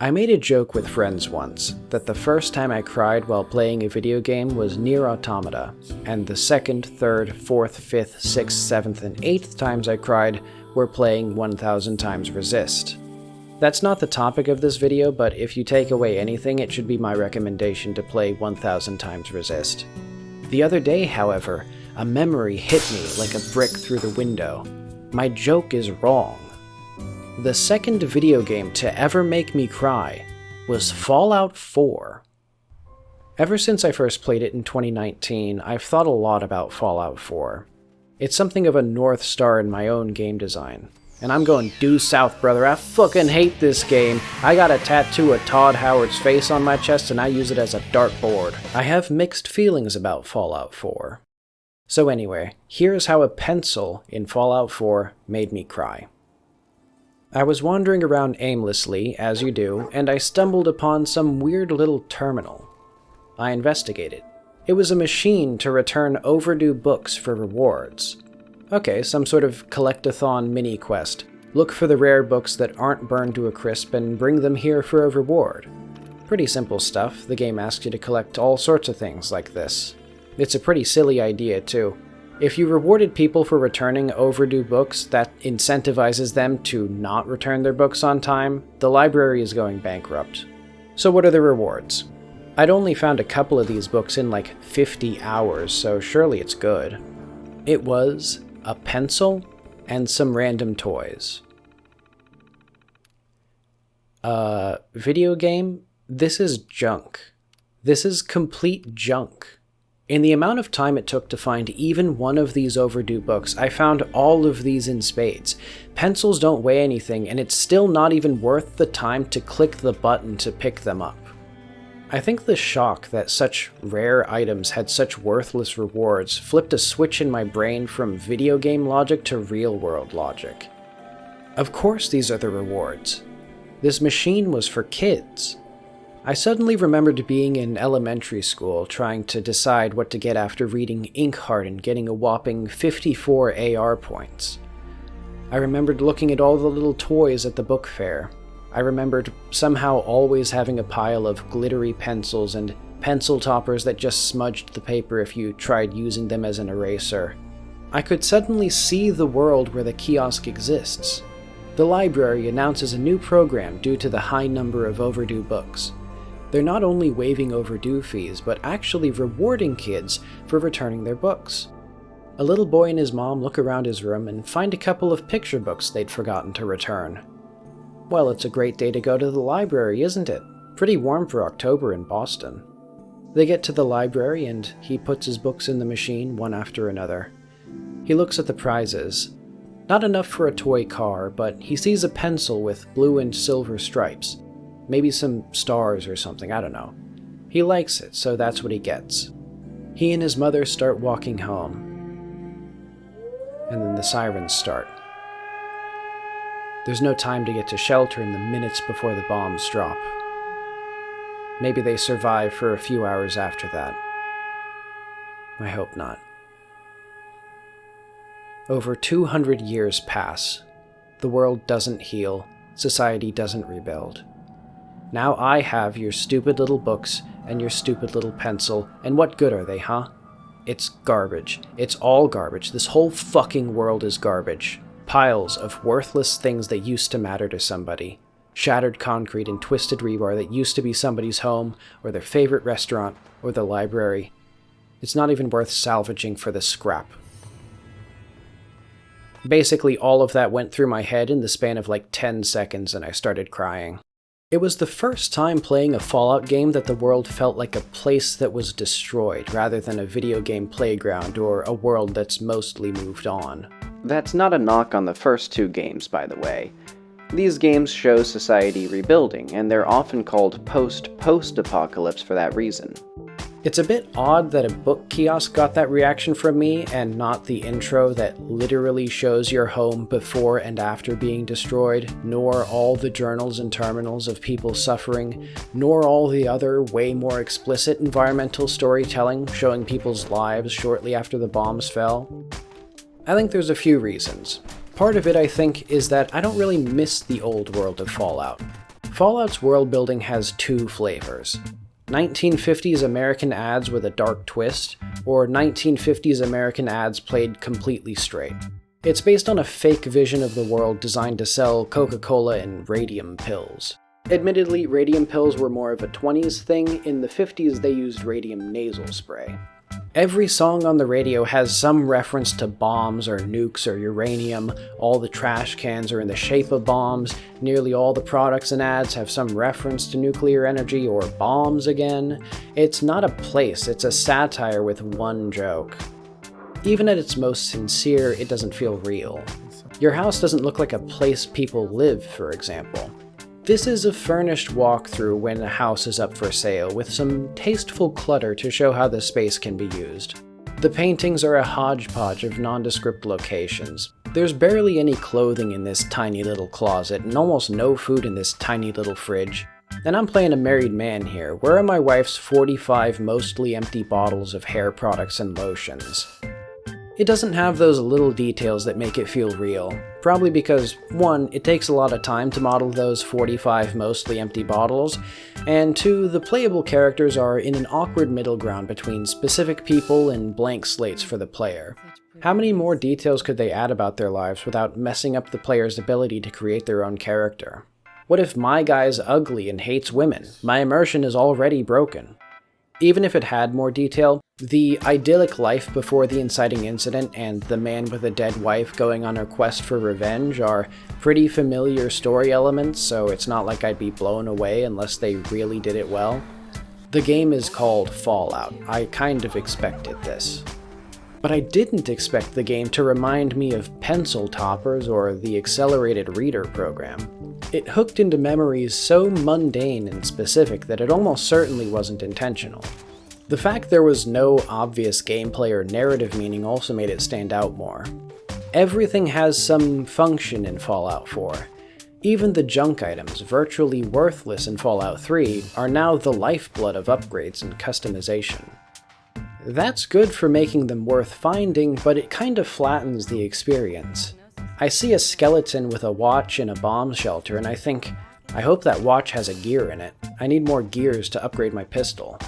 I made a joke with friends once that the first time I cried while playing a video game was Nier Automata, and the second, third, fourth, fifth, sixth, seventh, and eighth times I cried were playing 1000 times Resist. That's not the topic of this video, but if you take away anything, it should be my recommendation to play 1000 times Resist. The other day, however, a memory hit me like a brick through the window. My joke is wrong. The second video game to ever make me cry was Fallout 4. Ever since I first played it in 2019, I've thought a lot about Fallout 4. It's something of a North Star in my own game design. And I'm going due south, brother. I fucking hate this game. I got a tattoo of Todd Howard's face on my chest and I use it as a dartboard. I have mixed feelings about Fallout 4. So anyway, here's how a pencil in Fallout 4 made me cry. I was wandering around aimlessly, as you do, and I stumbled upon some weird little terminal. I investigated. It was a machine to return overdue books for rewards. Okay, some sort of collect-a-thon mini-quest. Look for the rare books that aren't burned to a crisp and bring them here for a reward. Pretty simple stuff. The game asks you to collect all sorts of things like this. It's a pretty silly idea, too. If you rewarded people for returning overdue books, that incentivizes them to not return their books on time. The library is going bankrupt. So what are the rewards? I'd only found a couple of these books in like 50 hours, so surely it's good. It was a pencil and some random toys. Video game? This is junk. This is complete junk. In the amount of time it took to find even one of these overdue books, I found all of these in spades. Pencils don't weigh anything, and it's still not even worth the time to click the button to pick them up. I think the shock that such rare items had such worthless rewards flipped a switch in my brain from video game logic to real-world logic. Of course these are the rewards. This machine was for kids. I suddenly remembered being in elementary school trying to decide what to get after reading Inkheart and getting a whopping 54 AR points. I remembered looking at all the little toys at the book fair. I remembered somehow always having a pile of glittery pencils and pencil toppers that just smudged the paper if you tried using them as an eraser. I could suddenly see the world where the kiosk exists. The library announces a new program due to the high number of overdue books. They're not only waiving overdue fees, but actually rewarding kids for returning their books. A little boy and his mom look around his room and find a couple of picture books they'd forgotten to return. Well, it's a great day to go to the library, isn't it? Pretty warm for October in Boston. They get to the library and he puts his books in the machine one after another. He looks at the prizes. Not enough for a toy car, but he sees a pencil with blue and silver stripes. Maybe some stars or something, I don't know. He likes it, so that's what he gets. He and his mother start walking home. And then the sirens start. There's no time to get to shelter in the minutes before the bombs drop. Maybe they survive for a few hours after that. I hope not. Over 200 years pass. The world doesn't heal. Society doesn't rebuild. Now I have your stupid little books and your stupid little pencil, and what good are they, huh? It's garbage. It's all garbage. This whole fucking world is garbage. Piles of worthless things that used to matter to somebody. Shattered concrete and twisted rebar that used to be somebody's home, or their favorite restaurant, or the library. It's not even worth salvaging for the scrap. Basically, all of that went through my head in the span of like 10 seconds and I started crying. It was the first time playing a Fallout game that the world felt like a place that was destroyed, rather than a video game playground or a world that's mostly moved on. That's not a knock on the first two games, by the way. These games show society rebuilding, and they're often called post-apocalypse for that reason. It's a bit odd that a book kiosk got that reaction from me, and not the intro that literally shows your home before and after being destroyed, nor all the journals and terminals of people suffering, nor all the other, way more explicit environmental storytelling showing people's lives shortly after the bombs fell. I think there's a few reasons. Part of it, I think, is that I don't really miss the old world of Fallout. Fallout's world building has two flavors: 1950s American ads with a dark twist, or 1950s American ads played completely straight. It's based on a fake vision of the world designed to sell Coca-Cola and radium pills. Admittedly, radium pills were more of a 20s thing. In the 50s they used radium nasal spray. Every song on the radio has some reference to bombs or nukes or uranium. All the trash cans are in the shape of bombs. Nearly all the products and ads have some reference to nuclear energy or bombs again. It's not a place, it's a satire with one joke. Even at its most sincere, it doesn't feel real. Your house doesn't look like a place people live, for example. This is a furnished walkthrough when a house is up for sale, with some tasteful clutter to show how the space can be used. The paintings are a hodgepodge of nondescript locations. There's barely any clothing in this tiny little closet, and almost no food in this tiny little fridge. And I'm playing a married man here. Where are my wife's 45 mostly empty bottles of hair products and lotions? It doesn't have those little details that make it feel real. Probably because, 1, it takes a lot of time to model those 45 mostly empty bottles, and 2, the playable characters are in an awkward middle ground between specific people and blank slates for the player. How many more details could they add about their lives without messing up the player's ability to create their own character? What if my guy's ugly and hates women? My immersion is already broken. Even if it had more detail, the idyllic life before the inciting incident and the man with a dead wife going on a quest for revenge are pretty familiar story elements, so it's not like I'd be blown away unless they really did it well. The game is called Fallout. I kind of expected this. But I didn't expect the game to remind me of Pencil Toppers or the Accelerated Reader program. It hooked into memories so mundane and specific that it almost certainly wasn't intentional. The fact there was no obvious gameplay or narrative meaning also made it stand out more. Everything has some function in Fallout 4. Even the junk items, virtually worthless in Fallout 3, are now the lifeblood of upgrades and customization. That's good for making them worth finding, but it kind of flattens the experience. I see a skeleton with a watch in a bomb shelter and I think, I hope that watch has a gear in it. I need more gears to upgrade my pistol.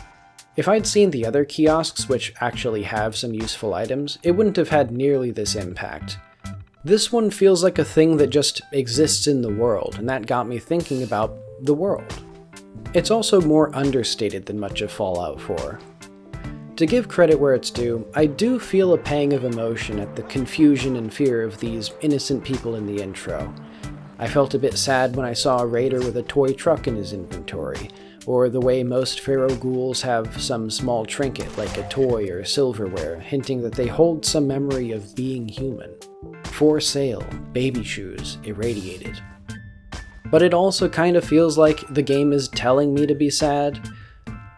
If I'd seen the other kiosks, which actually have some useful items, it wouldn't have had nearly this impact. This one feels like a thing that just exists in the world, and that got me thinking about the world. It's also more understated than much of Fallout 4. To give credit where it's due, I do feel a pang of emotion at the confusion and fear of these innocent people in the intro. I felt a bit sad when I saw a raider with a toy truck in his inventory, or the way most feral ghouls have some small trinket like a toy or silverware, hinting that they hold some memory of being human. For sale, baby shoes, irradiated. But it also kind of feels like the game is telling me to be sad.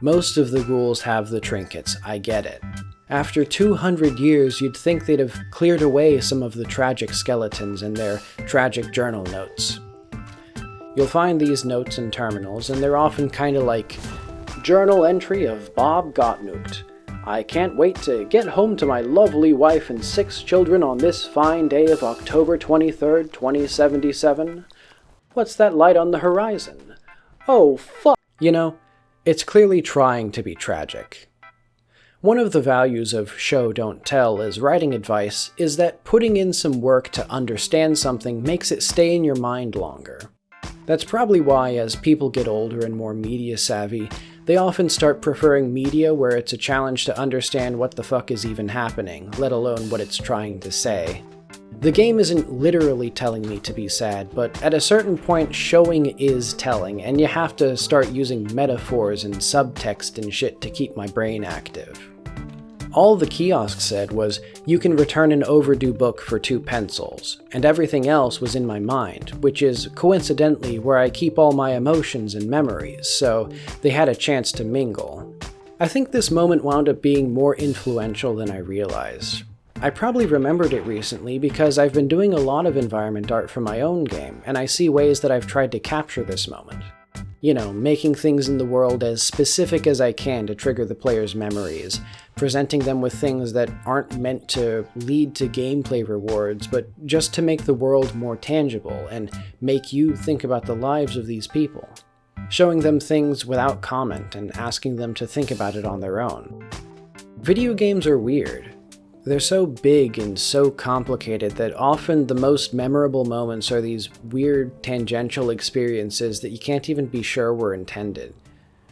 Most of the ghouls have the trinkets, I get it. After 200 years, you'd think they'd have cleared away some of the tragic skeletons and their tragic journal notes. You'll find these notes in terminals, and they're often kinda like, "Journal entry of Bob got nuked. I can't wait to get home to my lovely wife and 6 children on this fine day of October 23rd, 2077. What's that light on the horizon? Oh, fuck!" You know, it's clearly trying to be tragic. One of the values of show don't tell as writing advice is that putting in some work to understand something makes it stay in your mind longer. That's probably why, as people get older and more media savvy, they often start preferring media where it's a challenge to understand what the fuck is even happening, let alone what it's trying to say. The game isn't literally telling me to be sad, but at a certain point showing is telling, and you have to start using metaphors and subtext and shit to keep my brain active. All the kiosk said was, "You can return an overdue book for 2 pencils," and everything else was in my mind, which is coincidentally where I keep all my emotions and memories, so they had a chance to mingle. I think this moment wound up being more influential than I realized. I probably remembered it recently because I've been doing a lot of environment art for my own game, and I see ways that I've tried to capture this moment. You know, making things in the world as specific as I can to trigger the player's memories, presenting them with things that aren't meant to lead to gameplay rewards, but just to make the world more tangible and make you think about the lives of these people. Showing them things without comment and asking them to think about it on their own. Video games are weird. They're so big and so complicated that often the most memorable moments are these weird tangential experiences that you can't even be sure were intended.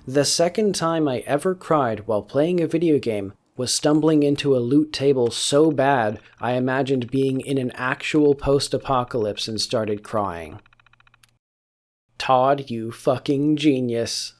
The second time I ever cried while playing a video game was stumbling into a loot table so bad I imagined being in an actual post-apocalypse and started crying. Todd, you fucking genius.